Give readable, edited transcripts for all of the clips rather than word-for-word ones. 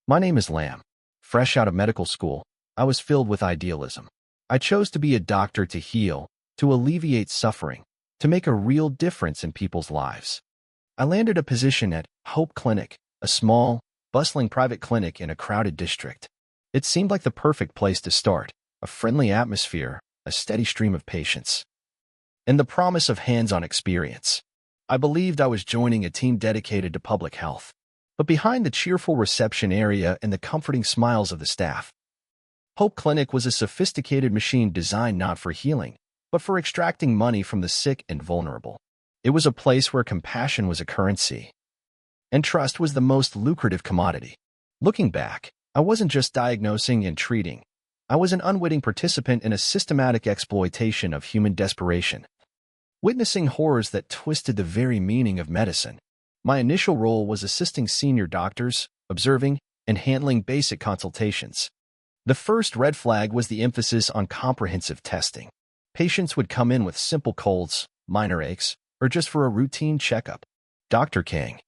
My name is Lamb. Fresh out of medical school, I was filled with idealism. I chose to be a doctor to heal, to alleviate suffering, to make a real difference in people's lives. I landed a position at Hope Clinic, a small, bustling private clinic in a crowded district. It seemed like the perfect place to start, a friendly atmosphere, a steady stream of patients, and the promise of hands-on experience. I believed I was joining a team dedicated to public health. But behind the cheerful reception area and the comforting smiles of the staff, Hope Clinic was a sophisticated machine designed not for healing, but for extracting money from the sick and vulnerable. It was a place where compassion was a currency, and trust was the most lucrative commodity. Looking back, I wasn't just diagnosing and treating. I was an unwitting participant in a systematic exploitation of human desperation, witnessing horrors that twisted the very meaning of medicine. My initial role was assisting senior doctors, observing, and handling basic consultations. The first red flag was the emphasis on comprehensive testing. Patients would come in with simple colds, minor aches, or just for a routine checkup. Dr. Kang,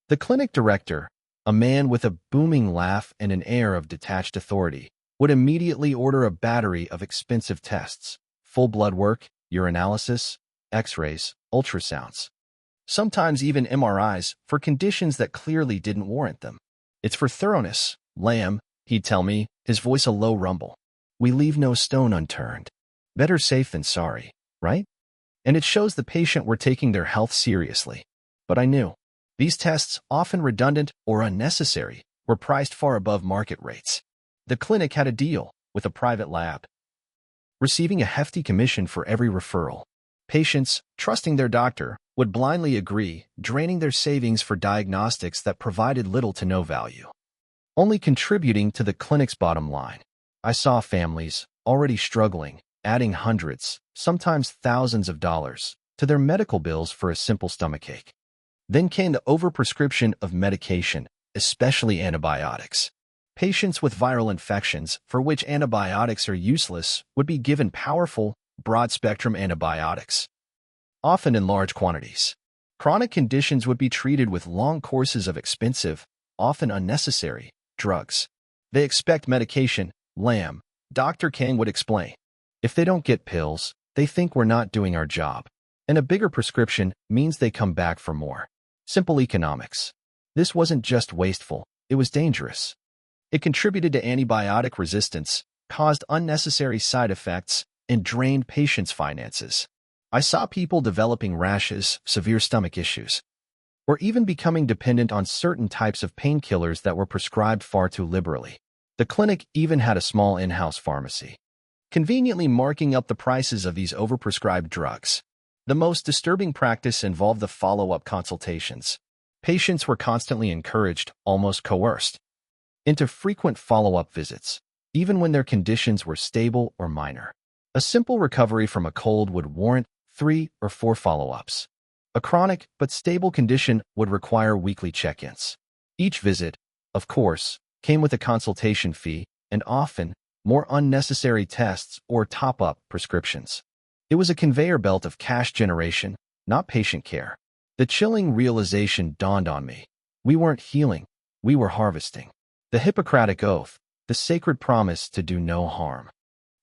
the clinic director, a man with a booming laugh and an air of detached authority, would immediately order a battery of expensive tests: full blood work, urinalysis, x-rays, ultrasounds, sometimes even MRIs, for conditions that clearly didn't warrant them. "It's for thoroughness, Lamb," he'd tell me, his voice a low rumble. "We leave no stone unturned. Better safe than sorry, right?" And it shows the patient were taking their health seriously. But I knew these tests, often redundant or unnecessary, were priced far above market rates. The clinic had a deal with a private lab, receiving a hefty commission for every referral. Patients, trusting their doctor, would blindly agree, draining their savings for diagnostics that provided little to no value, only contributing to the clinic's bottom line. I saw families, already struggling, adding hundreds, sometimes thousands of dollars to their medical bills for a simple stomachache. Then came the overprescription of medication, especially antibiotics. Patients with viral infections, for which antibiotics are useless, would be given powerful, broad-spectrum antibiotics, often in large quantities. Chronic conditions would be treated with long courses of expensive, often unnecessary, drugs. "They expect medication, Lamb," Dr. Kang would explain. "If they don't get pills, they think we're not doing our job. And a bigger prescription means they come back for more." Simple economics. This wasn't just wasteful, it was dangerous. It contributed to antibiotic resistance, caused unnecessary side effects, and drained patients' finances. I saw people developing rashes, severe stomach issues, or even becoming dependent on certain types of painkillers that were prescribed far too liberally. The clinic even had a small in-house pharmacy, conveniently marking up the prices of these overprescribed drugs. The most disturbing practice involved the follow-up consultations. Patients were constantly encouraged, almost coerced, into frequent follow-up visits, even when their conditions were stable or minor. A simple recovery from a cold would warrant 3 or 4 follow-ups. A chronic but stable condition would require weekly check-ins. Each visit, of course, came with a consultation fee and often more unnecessary tests or top-up prescriptions. It was a conveyor belt of cash generation, not patient care. The chilling realization dawned on me. We weren't healing, we were harvesting. The Hippocratic Oath, the sacred promise to do no harm,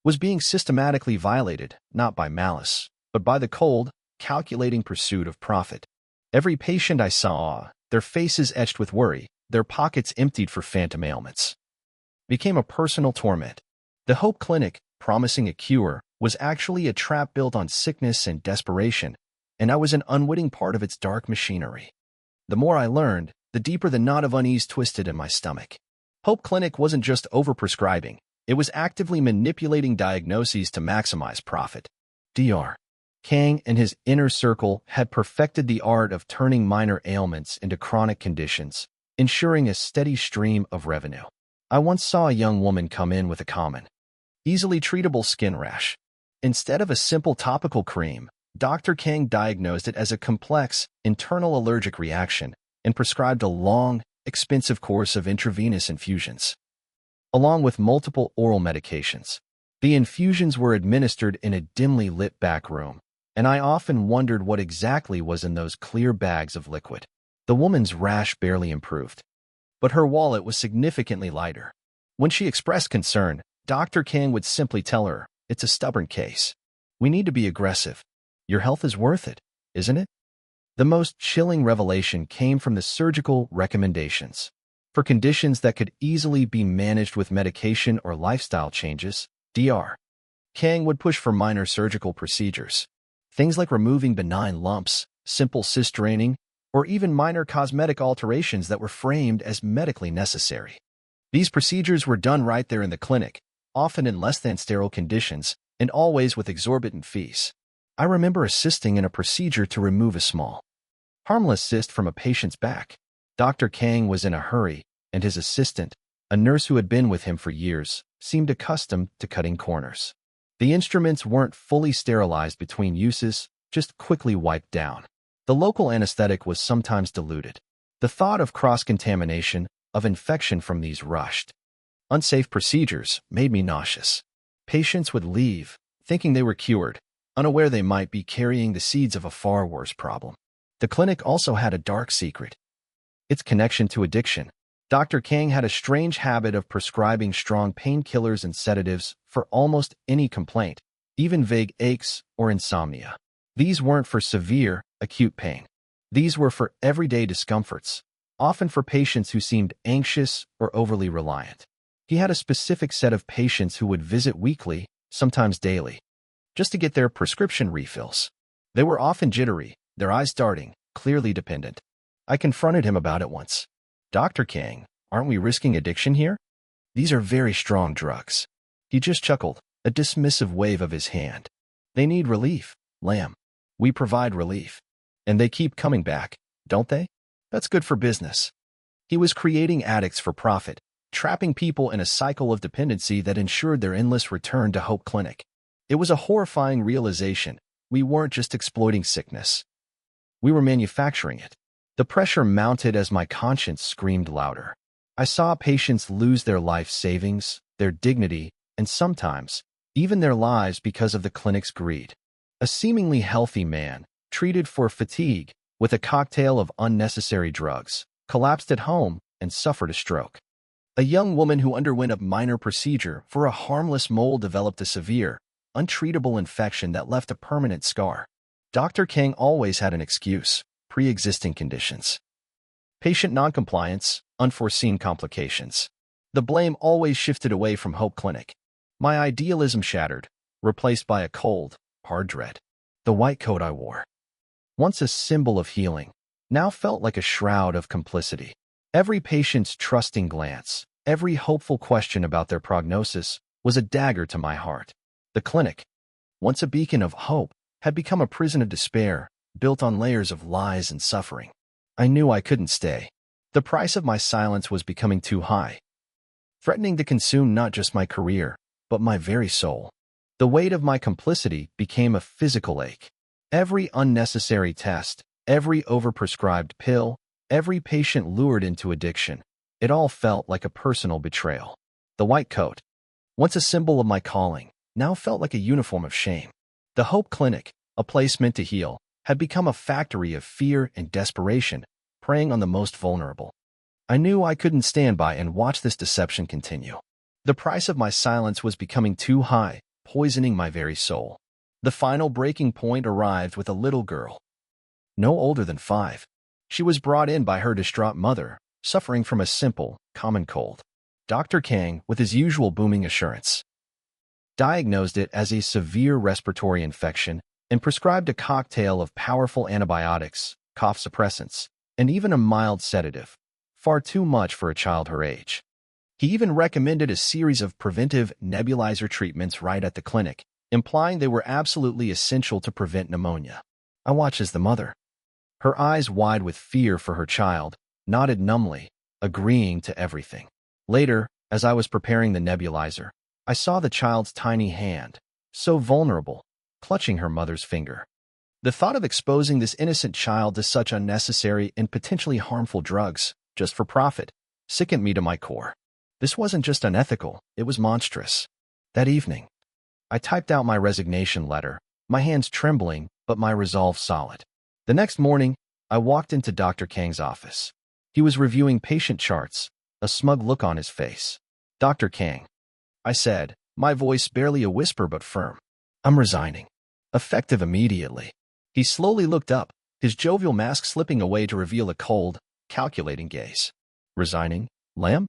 was being systematically violated, not by malice, but by the cold, calculating pursuit of profit. Every patient I saw, their faces etched with worry, their pockets emptied for phantom ailments, became a personal torment. The Hope Clinic, promising a cure, was actually a trap built on sickness and desperation, and I was an unwitting part of its dark machinery. The more I learned, the deeper the knot of unease twisted in my stomach. Hope Clinic wasn't just overprescribing, it was actively manipulating diagnoses to maximize profit. Dr. Kang and his inner circle had perfected the art of turning minor ailments into chronic conditions, ensuring a steady stream of revenue. I once saw a young woman come in with a common, easily treatable skin rash. Instead of a simple topical cream, Dr. Kang diagnosed it as a complex, internal allergic reaction and prescribed a long, expensive course of intravenous infusions, along with multiple oral medications. The infusions were administered in a dimly lit back room, and I often wondered what exactly was in those clear bags of liquid. The woman's rash barely improved, but her wallet was significantly lighter. When she expressed concern, Dr. Kang would simply tell her, "It's a stubborn case. We need to be aggressive. Your health is worth it, isn't it?" The most chilling revelation came from the surgical recommendations. For conditions that could easily be managed with medication or lifestyle changes, Dr. Kang would push for minor surgical procedures. Things like removing benign lumps, simple cyst draining, or even minor cosmetic alterations that were framed as medically necessary. These procedures were done right there in the clinic, often in less than sterile conditions, and always with exorbitant fees. I remember assisting in a procedure to remove a small, harmless cyst from a patient's back. Dr. Kang was in a hurry, and his assistant, a nurse who had been with him for years, seemed accustomed to cutting corners. The instruments weren't fully sterilized between uses, just quickly wiped down. The local anesthetic was sometimes diluted. The thought of cross-contamination, of infection from these rushed, unsafe procedures made me nauseous. Patients would leave, thinking they were cured, unaware they might be carrying the seeds of a far worse problem. The clinic also had a dark secret: its connection to addiction. Dr. Kang had a strange habit of prescribing strong painkillers and sedatives for almost any complaint, even vague aches or insomnia. These weren't for severe, acute pain. These were for everyday discomforts, often for patients who seemed anxious or overly reliant. He had a specific set of patients who would visit weekly, sometimes daily, just to get their prescription refills. They were often jittery, their eyes darting, clearly dependent. I confronted him about it once. "Dr. Kang, aren't we risking addiction here? These are very strong drugs." He just chuckled, a dismissive wave of his hand. "They need relief, lamb. We provide relief. And they keep coming back, don't they? That's good for business." He was creating addicts for profit, trapping people in a cycle of dependency that ensured their endless return to Hope Clinic. It was a horrifying realization. We weren't just exploiting sickness. We were manufacturing it. The pressure mounted as my conscience screamed louder. I saw patients lose their life savings, their dignity, and sometimes, even their lives because of the clinic's greed. A seemingly healthy man, treated for fatigue with a cocktail of unnecessary drugs, collapsed at home and suffered a stroke. A young woman who underwent a minor procedure for a harmless mole developed a severe, untreatable infection that left a permanent scar. Dr. Kang always had an excuse: pre-existing conditions. Patient noncompliance, unforeseen complications. The blame always shifted away from Hope Clinic. My idealism shattered, replaced by a cold, hard dread. The white coat I wore, once a symbol of healing, now felt like a shroud of complicity. Every patient's trusting glance, every hopeful question about their prognosis was a dagger to my heart. The clinic, once a beacon of hope, had become a prison of despair, built on layers of lies and suffering. I knew I couldn't stay. The price of my silence was becoming too high, threatening to consume not just my career, but my very soul. The weight of my complicity became a physical ache. Every unnecessary test, every overprescribed pill, every patient lured into addiction, it all felt like a personal betrayal. The white coat, once a symbol of my calling, now felt like a uniform of shame. The Hope Clinic, a place meant to heal, had become a factory of fear and desperation, preying on the most vulnerable. I knew I couldn't stand by and watch this deception continue. The price of my silence was becoming too high, poisoning my very soul. The final breaking point arrived with a little girl, no older than 5. She was brought in by her distraught mother, suffering from a simple, common cold. Dr. Kang, with his usual booming assurance, diagnosed it as a severe respiratory infection and prescribed a cocktail of powerful antibiotics, cough suppressants, and even a mild sedative, far too much for a child her age. He even recommended a series of preventive nebulizer treatments right at the clinic, implying they were absolutely essential to prevent pneumonia. I watched as the mother, her eyes wide with fear for her child, nodded numbly, agreeing to everything. Later, as I was preparing the nebulizer, I saw the child's tiny hand, so vulnerable, clutching her mother's finger. The thought of exposing this innocent child to such unnecessary and potentially harmful drugs, just for profit, sickened me to my core. This wasn't just unethical, it was monstrous. That evening, I typed out my resignation letter, my hands trembling, but my resolve solid. The next morning, I walked into Dr. Kang's office. He was reviewing patient charts, a smug look on his face. "Dr. Kang," I said, my voice barely a whisper but firm. "I'm resigning. Effective immediately." He slowly looked up, his jovial mask slipping away to reveal a cold, calculating gaze. "Resigning, Lamb?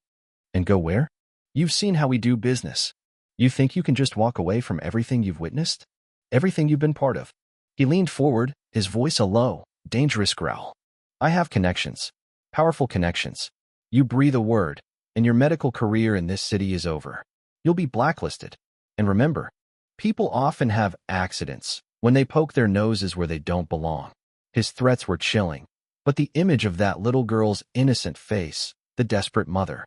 And go where? You've seen how we do business. You think you can just walk away from everything you've witnessed? Everything you've been part of?" He leaned forward, his voice a low, dangerous growl. "I have connections. Powerful connections. You breathe a word, and your medical career in this city is over. You'll be blacklisted. And remember, people often have accidents when they poke their noses where they don't belong." His threats were chilling, but the image of that little girl's innocent face, the desperate mother,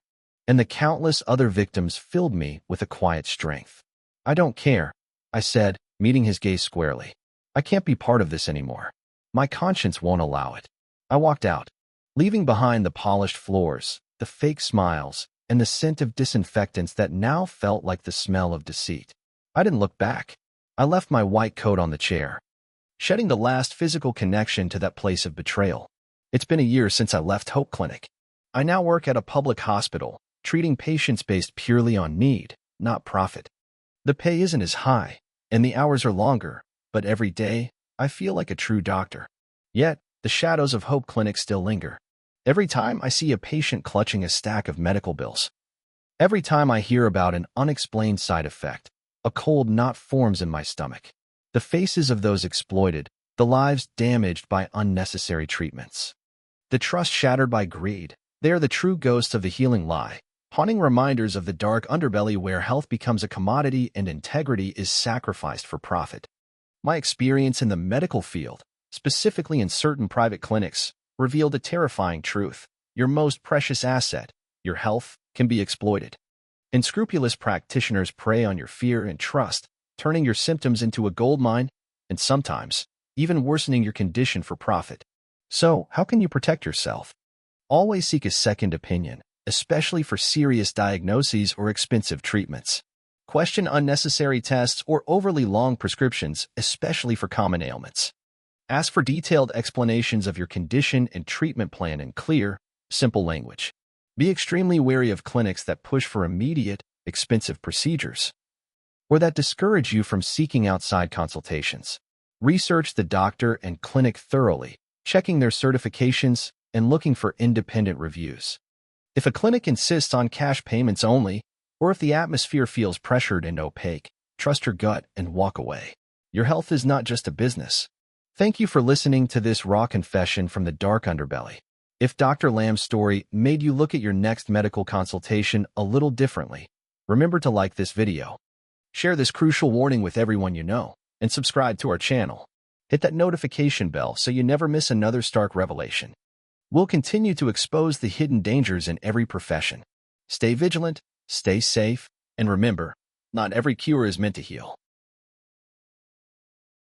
and the countless other victims filled me with a quiet strength. "I don't care," I said, meeting his gaze squarely. "I can't be part of this anymore. My conscience won't allow it." I walked out, leaving behind the polished floors, the fake smiles, and the scent of disinfectants that now felt like the smell of deceit. I didn't look back. I left my white coat on the chair, shedding the last physical connection to that place of betrayal. It's been a year since I left Hope Clinic. I now work at a public hospital, treating patients based purely on need, not profit. The pay isn't as high, and the hours are longer, but every day, I feel like a true doctor. Yet, the shadows of Hope Clinic still linger. Every time I see a patient clutching a stack of medical bills, every time I hear about an unexplained side effect, a cold knot forms in my stomach. The faces of those exploited, the lives damaged by unnecessary treatments, the trust shattered by greed, they are the true ghosts of the healing lie, haunting reminders of the dark underbelly where health becomes a commodity and integrity is sacrificed for profit. My experience in the medical field, specifically in certain private clinics, revealed a terrifying truth. Your most precious asset, your health, can be exploited. Unscrupulous practitioners prey on your fear and trust, turning your symptoms into a goldmine, and sometimes even worsening your condition for profit. So, how can you protect yourself? Always seek a second opinion, especially for serious diagnoses or expensive treatments. Question unnecessary tests or overly long prescriptions, especially for common ailments. Ask for detailed explanations of your condition and treatment plan in clear, simple language. Be extremely wary of clinics that push for immediate, expensive procedures, or that discourage you from seeking outside consultations. Research the doctor and clinic thoroughly, checking their certifications and looking for independent reviews. If a clinic insists on cash payments only, or if the atmosphere feels pressured and opaque, trust your gut and walk away. Your health is not just a business. Thank you for listening to this raw confession from the dark underbelly. If Dr. Lamb's story made you look at your next medical consultation a little differently, remember to like this video, share this crucial warning with everyone you know, and subscribe to our channel. Hit that notification bell so you never miss another stark revelation. We'll continue to expose the hidden dangers in every profession. Stay vigilant, stay safe, and remember, not every cure is meant to heal.